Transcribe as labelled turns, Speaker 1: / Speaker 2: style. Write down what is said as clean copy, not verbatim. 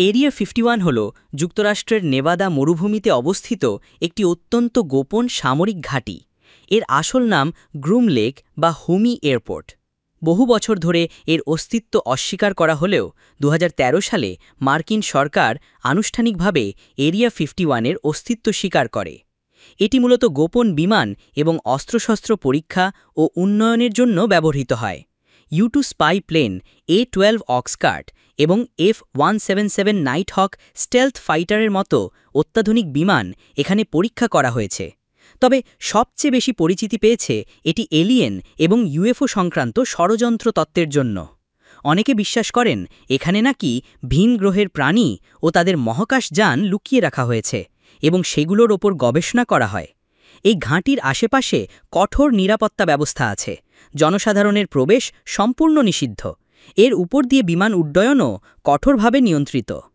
Speaker 1: Area 51 হল যুক্তরাষ্ট্রের Nevada মরুভূমিতে অবস্থিত একটি অত্যন্ত গোপন সামরিক ঘাঁটি। এর আসল নাম গ্রুম লেক বা হুমি এয়ারপোর্ট। বহু বছর ধরে এর অস্তিত্ব অস্বীকার করা হলেও 2013 সালে মার্কিন সরকার আনুষ্ঠানিকভাবে এরিয়া 51-এর অস্তিত্ব স্বীকার করে। এটি মূলত গোপন বিমান এবং অস্ত্রশস্ত্র পরীক্ষা ও উন্নয়নের জন্য ব্যবহৃত হয়। U-2 স্পাই প্লেন, A-12 অক্সকার্ট এবং F-177 নাইটহক স্টেলথ ফাইটারের মতো অত্যাধুনিক বিমান এখানে পরীক্ষা করা হয়েছে। তবে সবচেয়ে বেশি পরিচিতি পেয়েছে এটি এলিয়েন এবং UFO সংক্রান্ত ষড়যন্ত্র তত্ত্বের জন্য। অনেকে বিশ্বাস করেন এখানে নাকি ভিন গ্রহের প্রাণী ও তাদের মহাকাশযান লুকিয়ে রাখা হয়েছে এবং সেগুলোর ওপর গবেষণা করা হয়। এই ঘাঁটির আশেপাশে কঠোর নিরাপত্তা ব্যবস্থা আছে। জনসাধারণের প্রবেশ সম্পূর্ণ নিষিদ্ধ। এর উপর দিয়ে বিমান উড্ডয়নও কঠোরভাবে নিয়ন্ত্রিত।